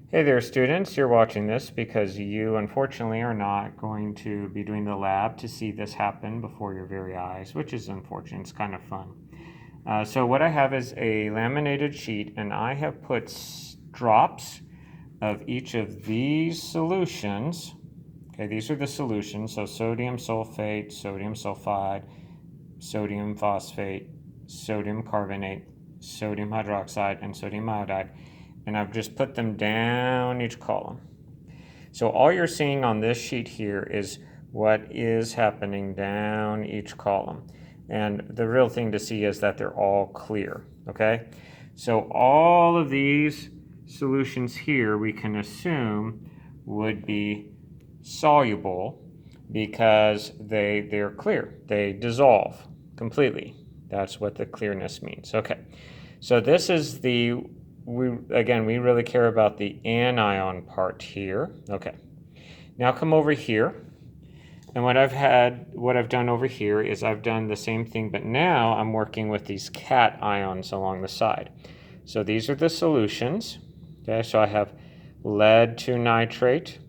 Hey there, students. You're watching this because you unfortunately are not going to be doing the lab to see this happen before your very eyes, which is unfortunate. It's kind of fun. So what I have is a laminated sheet, and I have put drops of each of these solutions. Okay, these are the solutions. So sodium sulfate, sodium sulfide, sodium phosphate, sodium carbonate, sodium hydroxide, and sodium iodide. And I've just put them down each column. So all you're seeing on this sheet here is what is happening down each column. And the real thing to see is that they're all clear, okay? So all of these solutions here we can assume would be soluble because they're clear. They dissolve completely. That's what the clearness means. Okay, so this is we really care about the anion part here. Okay, now come over here, and what I've done over here is I've done the same thing, but now I'm working with these cations along the side. So these are the solutions. Okay, so I have lead 2 nitrate,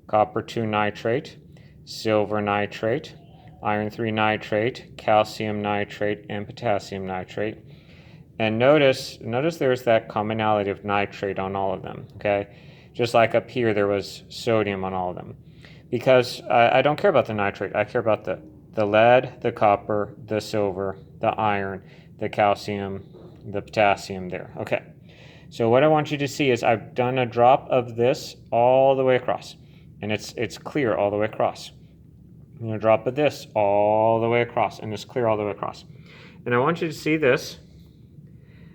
copper 2 nitrate, silver nitrate, iron 3 nitrate, calcium nitrate, and potassium nitrate. And notice there's that commonality of nitrate on all of them, okay? Just like up here there was sodium on all of them. Because I don't care about the nitrate, I care about the lead, the copper, the silver, the iron, the calcium, the potassium there. Okay, so what I want you to see is I've done a drop of this all the way across, and it's clear all the way across. I'm going to drop of this all the way across, and it's clear all the way across. And I want you to see this.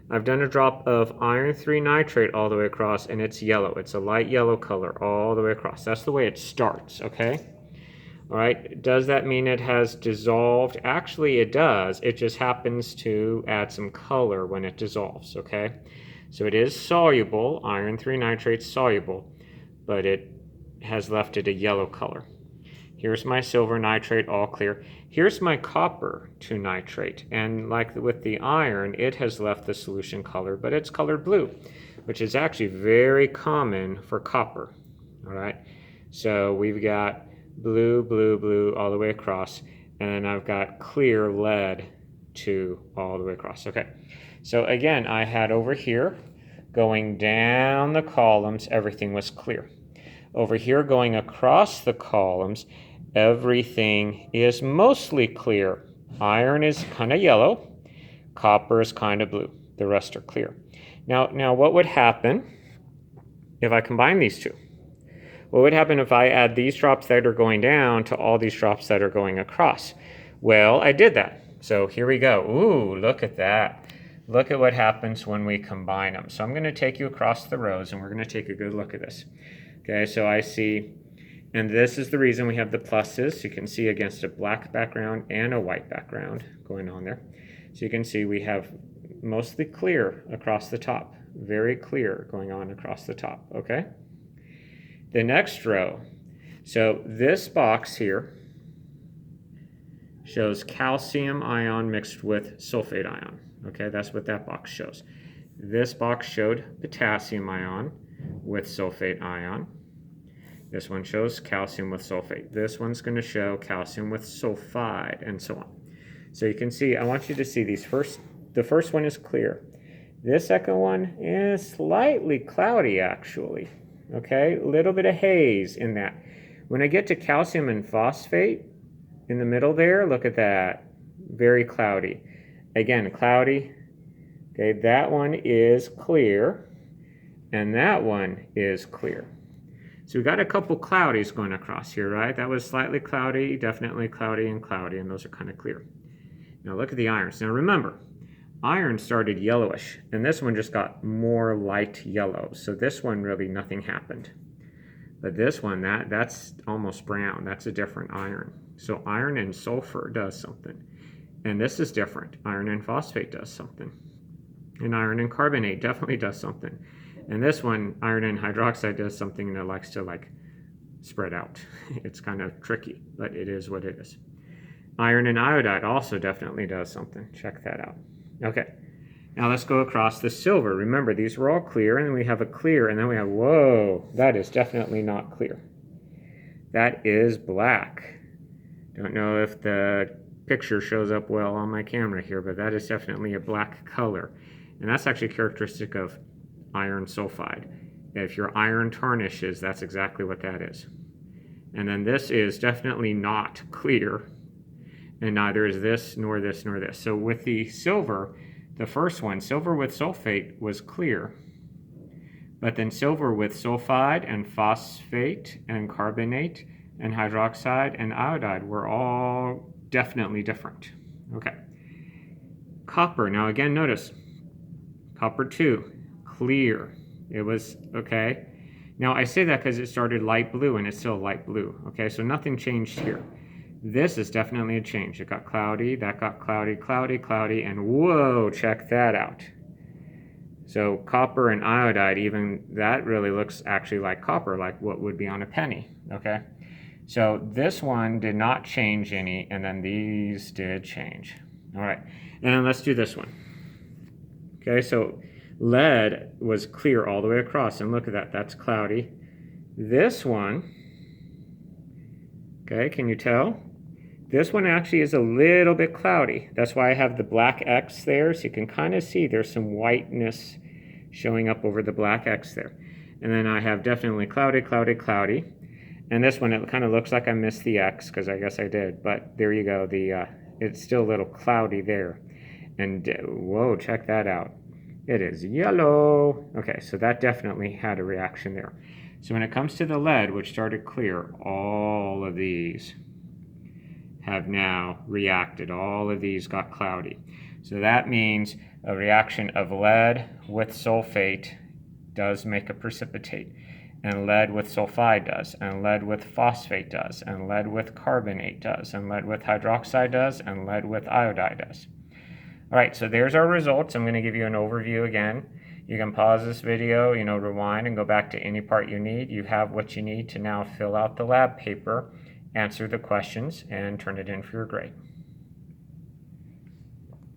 I've done a drop of iron 3 nitrate all the way across, and it's yellow. It's a light yellow color all the way across. That's the way it starts, okay? All right, does that mean it has dissolved? Actually, it does. It just happens to add some color when it dissolves, okay? So it is soluble, iron 3 nitrate's soluble, but it has left it a yellow color. Here's my silver nitrate, all clear. Here's my copper 2 nitrate, and like with the iron, it has left the solution color, but it's colored blue, which is actually very common for copper, all right? So we've got blue, blue, blue all the way across, and then I've got clear lead 2 all the way across, okay? So again, I had over here, going down the columns, everything was clear. Over here, going across the columns, everything is mostly clear. Iron is kind of yellow, copper is kind of blue. The rest are clear. Now, what would happen if I combine these two? What would happen if I add these drops that are going down to all these drops that are going across? Well, I did that. So here we go. Ooh, look at that. Look at what happens when we combine them. So I'm going to take you across the rows, and we're going to take a good look at this. Okay, so I see, and this is the reason we have the pluses. You can see against a black background and a white background going on there. So you can see we have mostly clear across the top, very clear going on across the top, okay? The next row, so this box here shows calcium ion mixed with sulfate ion, okay? That's what that box shows. This box showed potassium ion with sulfate ion. This one shows calcium with sulfate. This one's going to show calcium with sulfide, and so on. So you can see, I want you to see these the first one is clear. This second one is slightly cloudy, actually. Okay, a little bit of haze in that. When I get to calcium and phosphate in the middle there, look at that. Very cloudy. Again, cloudy. Okay, that one is clear, and that one is clear. So we got a couple cloudies going across here, right? That was slightly cloudy, definitely cloudy, and those are kind of clear. Now look at the irons. Now remember, iron started yellowish, and this one just got more light yellow. So this one really nothing happened. But this one, that's almost brown. That's a different iron. So iron and sulfur does something. And this is different. Iron and phosphate does something. And iron and carbonate definitely does something. And this one, iron and hydroxide, does something that likes to spread out. It's kind of tricky, but it is what it is. Iron and iodide also definitely does something. Check that out. Okay. Now let's go across the silver. Remember, these were all clear, and then we have a clear, and then we have, whoa, that is definitely not clear. That is black. Don't know if the picture shows up well on my camera here, but that is definitely a black color. And that's actually characteristic of iron sulfide. If your iron tarnishes, that's exactly what that is. And then this is definitely not clear, and neither is this, nor this, nor this. So with the silver, the first one, silver with sulfate was clear, but then silver with sulfide and phosphate and carbonate and hydroxide and iodide were all definitely different. Okay. Copper, now again, notice, copper 2, clear. It was, okay. Now I say that because it started light blue and it's still light blue, okay? So nothing changed here. This is definitely a change. It got cloudy, that got cloudy, cloudy, cloudy, and whoa, check that out. So copper and iodide, even that really looks actually like copper, like what would be on a penny, okay? So this one did not change any, and then these did change. All right, and then let's do this one. Okay, so lead was clear all the way across, and look at that, that's cloudy. This one, okay, can you tell? This one actually is a little bit cloudy. That's why I have the black X there, so you can kind of see there's some whiteness showing up over the black X there. And then I have definitely cloudy, cloudy, cloudy. And this one, it kind of looks like I missed the X, because I guess I did. But there you go, it's still a little cloudy there. And whoa, check that out. It is yellow. Okay, so that definitely had a reaction there. So when it comes to the lead, which started clear, all of these have now reacted. All of these got cloudy. So that means a reaction of lead with sulfate does make a precipitate. And lead with sulfide does, and lead with phosphate does, and lead with carbonate does, and lead with hydroxide does, and lead with iodide does. All right, so there's our results. I'm going to give you an overview again. You can pause this video, rewind and go back to any part you need. You have what you need to now fill out the lab paper, answer the questions, and turn it in for your grade.